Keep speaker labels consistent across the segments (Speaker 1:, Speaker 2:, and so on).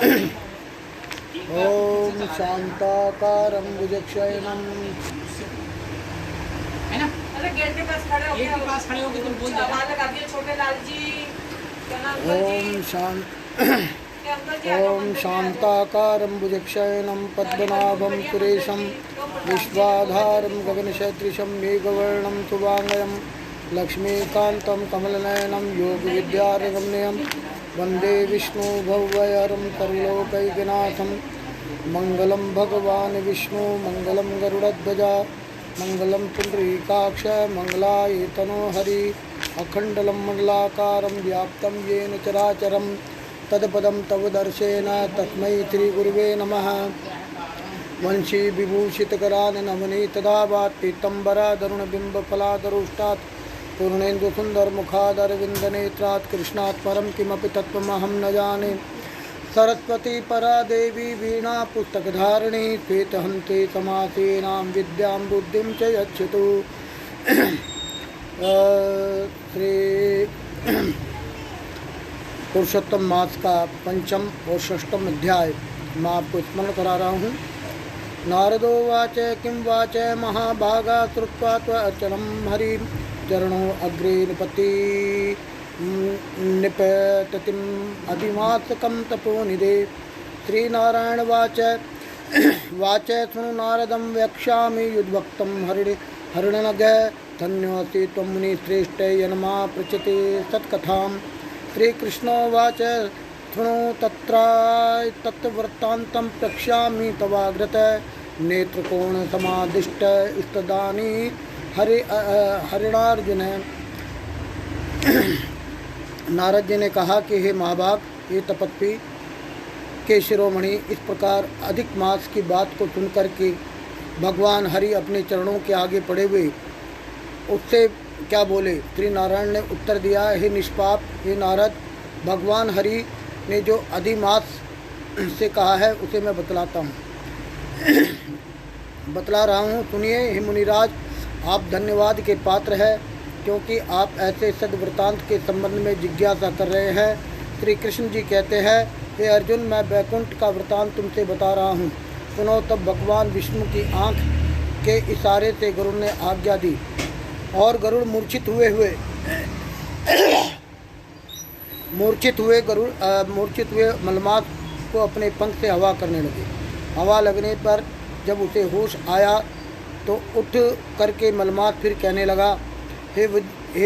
Speaker 1: ओम शांताकारं भुजगशयनं
Speaker 2: है ना।
Speaker 1: ओम शांताकारं भुजगशयनं पद्मनाभं सुरेशं विश्वाधारं गगनसदृशं मेघवर्णं शुभांगं लक्ष्मीकान्तं कमलनयनं योगविद्यारगम्यं वन्दे विष्णु भव्यहरं सर्वलोकैकनाथं। मंगलम भगवान विष्णु मंगलम गरुड़ध्वजा मंगलम पुंडरीकाक्ष मंगलायतनो हरि अखंडलं मंडलाकारं व्याप्तं येन चराचरं तत्पदं तव दर्शेन तस्मै श्रीगुरुवे नमः। वंशी विभूषितकरान् नवनीतदावात् पीतम्बरादरुणबिम्बफलादरुष्टात् पूर्णेन्दुसुन्दरमुखादरविन्दनेत्रात् कृष्णात् परं किमपि तत्त्वमहं न जाने। सरस्वती परा देवी वीणा पुस्तकधारिणी श्वेतहन्ते समासेनां विद्यां बुद्धिं च यच्छतु। श्री पुरुषोत्तम मास का पंचम और षष्ठम अध्याय मैं आपको स्मरण करा रहा हूँ। नारदो वाच किं वाच महाभागा श्रुत्वा त्वचनं हरि चरणों अग्रे निपति निपततिम् अभिमात्सकं तपोनिधे। श्रीनारायण वाच वाच शृणु नारदं वक्ष्यामि युद्वक्तं हरिणनग धन्योऽसि त्वं मुनिश्रेष्ठ यन्मा पृच्छते सत्कथां। श्रीकृष्णोवाच शृणु तत्वृत्तान्तं प्रक्ष्यामि तवाग्रत नेत्रकोणसमादिष्ट स्तदानि हरिणार्जुन। नारद जी ने कहा कि हे महाभाग, ये तपस्वी के शिरोमणि, इस प्रकार अधिक मास की बात को सुनकर के भगवान हरि अपने चरणों के आगे पड़े हुए उससे क्या बोले। श्री नारायण ने उत्तर दिया, हे निष्पाप, हे नारद, भगवान हरि ने जो अधिमास से कहा है उसे मैं बतलाता हूँ, बतला रहा हूँ, सुनिए। हे मुनिराज, आप धन्यवाद के पात्र हैं क्योंकि आप ऐसे सद्वृतांत के संबंध में जिज्ञासा कर रहे हैं। श्री कृष्ण जी कहते हैं, हे अर्जुन, मैं वैकुंठ का वृतांत तुमसे बता रहा हूँ, सुनो। तब भगवान विष्णु की आँख के इशारे से गरुड़ ने आज्ञा दी और गरुड़ मूर्छित हुए मलमास को अपने पंख से हवा करने लगे। हवा लगने पर जब उसे होश आया तो उठ करके मलमास फिर कहने लगा, हे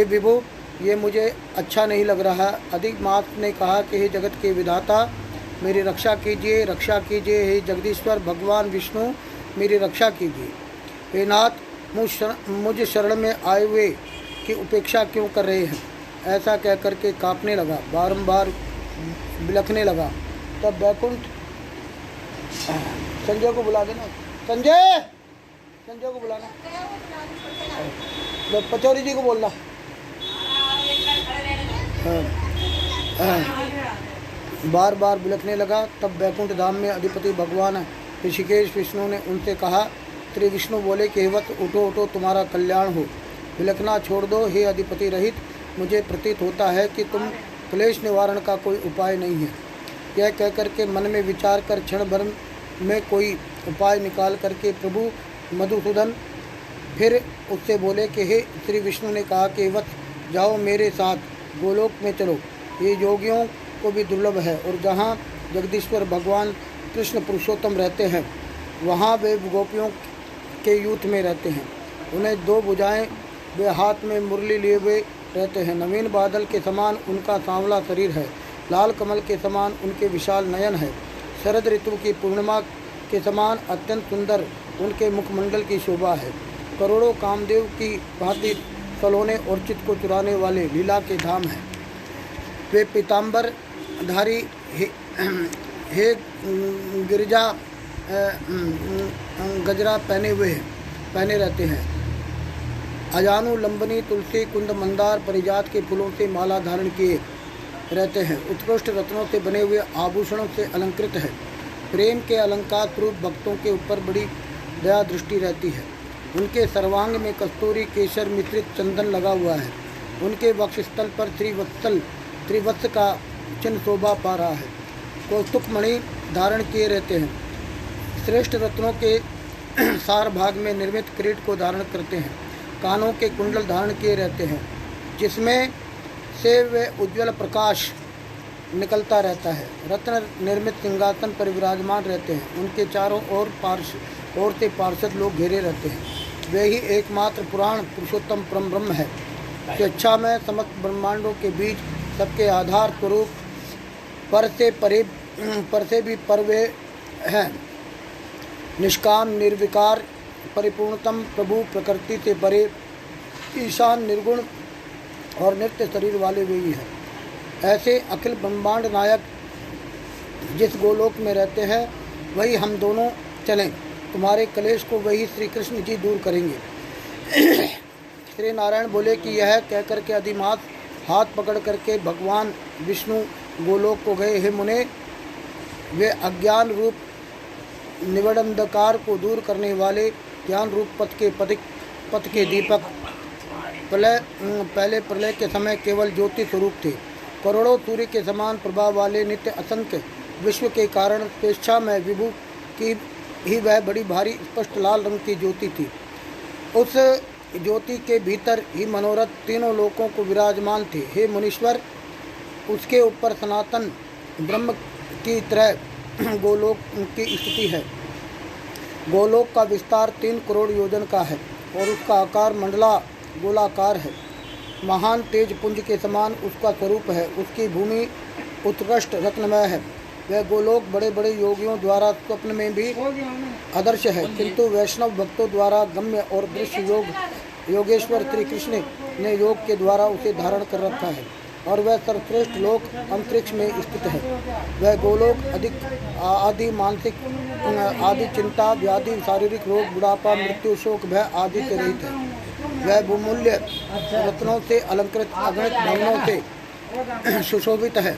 Speaker 1: विभु, ये मुझे अच्छा नहीं लग रहा। अधिक मास ने कहा कि हे जगत के विधाता, मेरी रक्षा कीजिए, रक्षा कीजिए। हे जगदीश्वर भगवान विष्णु, मेरी रक्षा कीजिए। हे नाथ, मुझ शरण में आए हुए की उपेक्षा क्यों कर रहे हैं? ऐसा कह कर के काँपने लगा, बारंबार बिलखने लगा। तब वैकुंठ, संजय को बुला देना, संजय को बुलाना, पचौरी जी को बोलना। बार बार बिलखने लगा। तब वैकुंठ धाम में अधिपति भगवान ऋषिकेश विष्णु ने उनसे कहा। श्री विष्णु बोले कि हे वत्स, उठो उठो, तुम्हारा कल्याण हो, बिलखना छोड़ दो। हे अधिपति रहित, मुझे प्रतीत होता है कि तुम क्लेश निवारण का कोई उपाय नहीं है। यह कहकर के मन में विचार कर क्षण भर में कोई उपाय निकाल करके प्रभु मधुसूदन फिर उससे बोले कि हे श्री विष्णु ने कहा कि वत्स, जाओ मेरे साथ गोलोक में चलो। ये योगियों को भी दुर्लभ है और जहाँ जगदीश्वर भगवान कृष्ण पुरुषोत्तम रहते हैं वहाँ वे गोपियों के यूथ में रहते हैं। उन्हें दो भुजाएं, वे हाथ में मुरली लिए हुए रहते हैं। नवीन बादल के समान उनका सांवला शरीर है, लाल कमल के समान उनके विशाल नयन है, शरद ऋतु की पूर्णिमा के समान अत्यंत सुंदर उनके मुखमंडल की शोभा है। करोड़ों कामदेव की भांति सलोने और चित्त को चुराने वाले लीला के धाम हैं। वे पीताम्बर धारी हे गिरजा गजरा पहने रहते हैं। अजानु, लंबनी, तुलसी, कुंद, मंदार परिजात के फूलों से माला धारण किए रहते हैं। उत्कृष्ट रत्नों से बने हुए आभूषणों से अलंकृत है। प्रेम के अलंकार स्वरूप भक्तों के ऊपर बड़ी दया दृष्टि रहती है। उनके सर्वांग में कस्तूरी केसर मिश्रित चंदन लगा हुआ है। उनके वक्षस्थल पर त्रिवत्स का चिन्ह शोभा पा रहा है। कौस्तुभमणि धारण किए रहते हैं। श्रेष्ठ रत्नों के सार भाग में निर्मित किरीट को धारण करते हैं। कानों के कुंडल धारण किए रहते हैं, जिसमें से वे उज्ज्वल प्रकाश निकलता रहता है। रत्न निर्मित सिंहासन पर विराजमान रहते हैं। उनके चारों ओर से पार्षद लोग घेरे रहते हैं। वे ही एकमात्र पुराण पुरुषोत्तम परम ब्रह्म है। स्वेच्छा में समस्त ब्रह्मांडों के बीच सबके आधार स्वरूप पर से भी पर वे हैं। निष्काम निर्विकार परिपूर्णतम प्रभु, प्रकृति से परे, ईशान, निर्गुण और नित्य शरीर वाले वे ही हैं। ऐसे अखिल ब्रह्मांड नायक जिस गोलोक में रहते हैं, वही हम दोनों चलें। तुम्हारे कलेश को वही श्री कृष्ण जी दूर करेंगे। श्री नारायण बोले कि यह कहकर के अधिमात हाथ पकड़ करके भगवान विष्णु गोलोक को गए। हे मुने, वे अज्ञान रूप निवडंधकार को दूर करने वाले ज्ञान रूप पथ के दीपक पहले प्रलय के समय केवल ज्योति स्वरूप थे। करोड़ों सूर्य के समान प्रभाव वाले नित्य असंख्य विश्व के कारण स्वेच्छा में विभु की ही वह बड़ी भारी स्पष्ट लाल रंग की ज्योति थी। उस ज्योति के भीतर ही मनोरथ तीनों लोकों को विराजमान थे। हे मुनीश्वर, उसके ऊपर सनातन ब्रह्म की तरह गोलोक की स्थिति है। गोलोक का विस्तार 3 करोड़ योजन का है और उसका आकार मंडला गोलाकार है। महान तेज पुंज के समान उसका स्वरूप है। उसकी भूमि उत्कृष्ट रत्नमय है। वह गोलोक बड़े बड़े योगियों द्वारा स्वप्न में भी आदर्श है, किंतु वैष्णव भक्तों द्वारा गम्य और दृश्य योगेश्वर श्री कृष्ण ने योग के द्वारा उसे धारण कर रखा है और वह सर्वश्रेष्ठ लोक अंतरिक्ष में स्थित है। वह गोलोक अधिक आदि मानसिक आदि चिंता, व्याधि, शारीरिक रोग, बुढ़ापा, मृत्यु, शोक, भय आदि से रहित है। वह बहुमूल्य रत्नों से अलंकृत अगणित भवनों से सुशोभित है।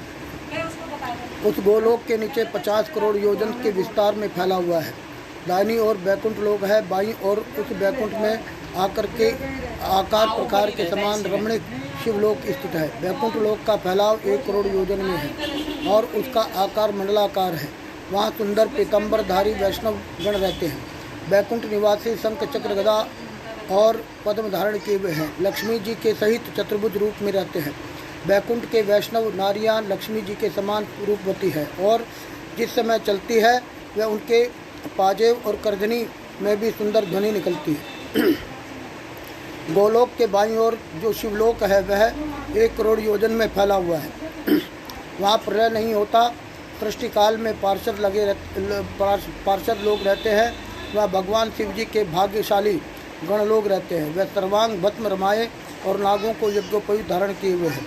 Speaker 1: उस गोलोक के नीचे 50 करोड़ योजन के विस्तार में फैला हुआ है। दाहिनी ओर बैकुंठ लोक है। बाईं ओर उस बैकुंठ में आकार प्रकार के समान रमणीक शिवलोक स्थित है। बैकुंठ लोक का फैलाव 1 करोड़ योजन में है और उसका आकार मंडलाकार है। वहाँ सुंदर पीतंबरधारी वैष्णव गण रहते हैं। बैकुंठ निवासी शंख, चक्र, गदा और पद्म धारण किए हुए हैं। लक्ष्मी जी के सहित चतुर्भुज रूप में रहते हैं। बैकुंठ के वैष्णव नारियां लक्ष्मी जी के समान रूपवती है और जिस समय चलती है वह उनके पाजेब और करधनी में भी सुंदर ध्वनि निकलती है। गोलोक के बाईं ओर जो शिवलोक है वह 1 करोड़ योजन में फैला हुआ है। वहाँ प्रलय नहीं होता। सृष्टि काल में पार्षद लोग रहते हैं। वह भगवान शिव जी के भाग्यशाली गण लोग रहते हैं। वह सर्वांग भस्म रमाए और नागों को यज्ञोपवीत धारण किए हुए हैं।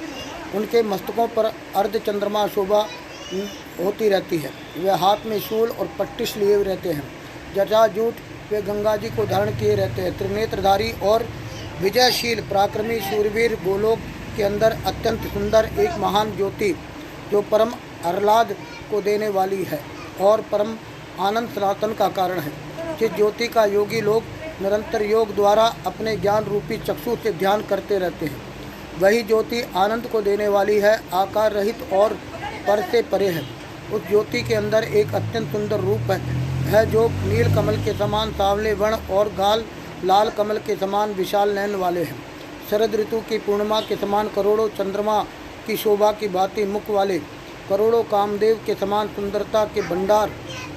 Speaker 1: उनके मस्तकों पर अर्ध चंद्रमा शोभा होती रहती है। वे हाथ में शूल और पट्टिश लिए हुए रहते हैं। जटाजूट वे गंगा जी को धारण किए रहते हैं। त्रिनेत्रधारी और विजयशील पराक्रमी शूरवीर गोलोक के अंदर अत्यंत सुंदर एक महान ज्योति जो परम आह्लाद को देने वाली है और परम आनंद सनातन का कारण है। जिस ज्योति का योगी लोग निरंतर योग द्वारा अपने ज्ञान रूपी चक्षु से ध्यान करते रहते हैं, वही ज्योति आनंद को देने वाली है, आकार रहित और पर से परे है। उस ज्योति के अंदर एक अत्यंत सुंदर रूप है जो नील कमल के समान सांवले वर्ण और गाल लाल कमल के समान विशाल नयन वाले हैं। शरद ऋतु की पूर्णिमा के समान करोड़ों चंद्रमा की शोभा की भांति मुख वाले, करोड़ों कामदेव के समान सुंदरता के भंडार,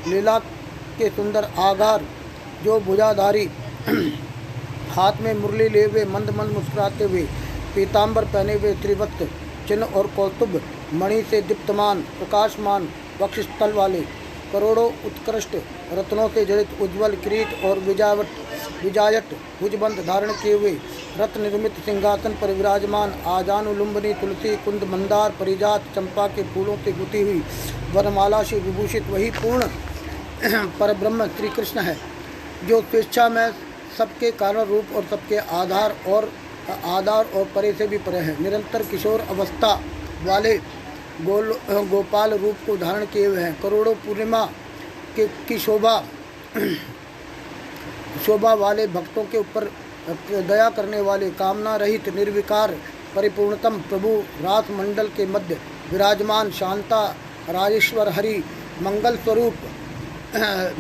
Speaker 1: लीला के सुंदर आगार जो भुजाधारी, हाथ में मुरली लिए हुए मंद मंद मुस्कुराते हुए, पीताम्बर पहने हुए, त्रिवक्त चिन्ह और कौस्तुभ मणि से दीप्तमान प्रकाशमान वक्षस्थल वाले, करोड़ों उत्कृष्ट रत्नों से जड़ित उज्ज्वल किरीट और विजायट भुजबंध धारण किए हुए, रत्न निर्मित सिंहासन पर विराजमान, आजानुलुम्बनी तुलसी कुंद मंदार परिजात चंपा के फूलों से गुथी हुई वरमाला से विभूषित वही पूर्ण परब्रह्म श्री कृष्ण है, जो स्वेच्छा में सबके कारण रूप और सबके आधार और परे से भी परे है। निरंतर किशोर अवस्था वाले गोपाल रूप को धारण किए हुए हैं। करोड़ों पूर्णिमा की शोभा वाले, भक्तों के ऊपर दया करने वाले, कामना रहित निर्विकार परिपूर्णतम प्रभु रास मंडल के मध्य विराजमान, शांता राजेश्वर हरि मंगल स्वरूप,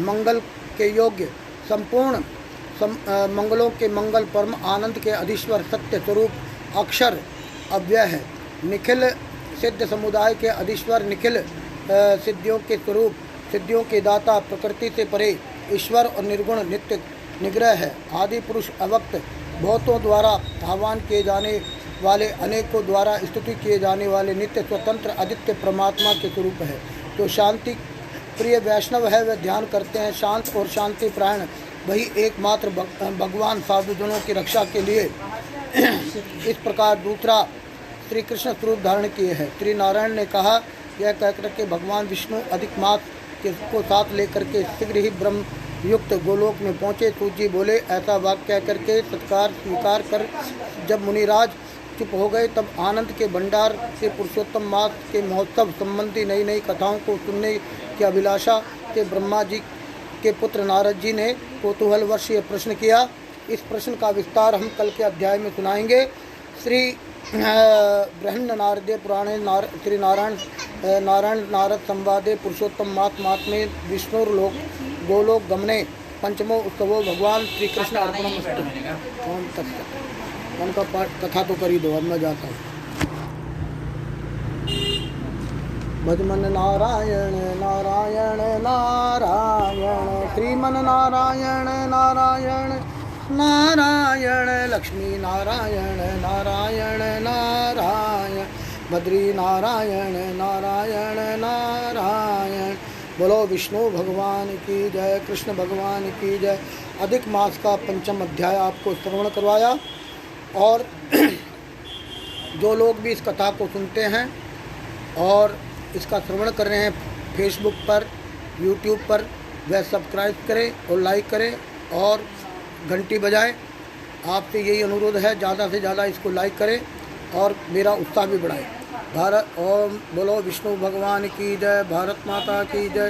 Speaker 1: मंगल के योग्य, संपूर्ण मंगलों के मंगल, परम आनंद के अधीश्वर, सत्य स्वरूप, अक्षर अव्यय है, निखिल सिद्ध समुदाय के अधीश्वर, निखिल सिद्धियों के स्वरूप, सिद्धियों के दाता, प्रकृति से परे, ईश्वर और निर्गुण, नित्य निग्रह है, आदि पुरुष, अवक्त, बहुतों द्वारा आह्वान किए जाने वाले, अनेकों द्वारा स्तुति किए जाने वाले, नित्य स्वतंत्र आदित्य परमात्मा के स्वरूप है। जो शांति प्रिय वैष्णव है वे ध्यान करते हैं शांत और शांति प्राण वही एकमात्र भगवान साधुजनों की रक्षा के लिए इस प्रकार दूसरा श्री कृष्ण स्वरूप धारण किए हैं। श्री नारायण ने कहा, यह कहकर के भगवान विष्णु अधिक मास को साथ लेकर के शीघ्र ही ब्रह्म युक्त गोलोक में पहुँचे। सूजी बोले, ऐसा वाक्य कह करके सत्कार स्वीकार कर जब मुनिराज चुप हो गए तब आनंद के भंडार से पुरुषोत्तम मास के महोत्सव संबंधी नई नई कथाओं को सुनने की अभिलाषा से ब्रह्मा जी के पुत्र नारद जी ने कौतूहलवश ये प्रश्न किया। इस प्रश्न का विस्तार हम कल के अध्याय में सुनाएंगे। श्री बृहन्न नारदीय पुराणे श्री नारायण नारद संवादे पुरुषोत्तम महात्म्ये विष्णुर्लोक गोलोक गमने पंचमो उत्सवो भगवान श्री कृष्ण अर्पणमस्तु। ओम तत्सत्। उनका पाठ कथा तो कर ही दो, अब मैं जाता हूँ। भजमन नारायण नारायण नारायण, श्रीमन नारायण नारायण नारायण, लक्ष्मी नारायण नारायण नारायण, बद्री नारायण नारायण नारायण। बोलो विष्णु भगवान की जय, कृष्ण भगवान की जय। अधिक मास का पंचम अध्याय आपको श्रवण करवाया और जो लोग भी इस कथा को सुनते हैं और इसका श्रवण कर रहे हैं फेसबुक पर, यूट्यूब पर, वह सब्सक्राइब करें और लाइक करें और घंटी बजाएं। आपसे यही अनुरोध है, ज़्यादा से ज़्यादा इसको लाइक करें और मेरा उत्साह भी बढ़ाएं। भारत ओम बोलो विष्णु भगवान की जय, भारत माता की जय।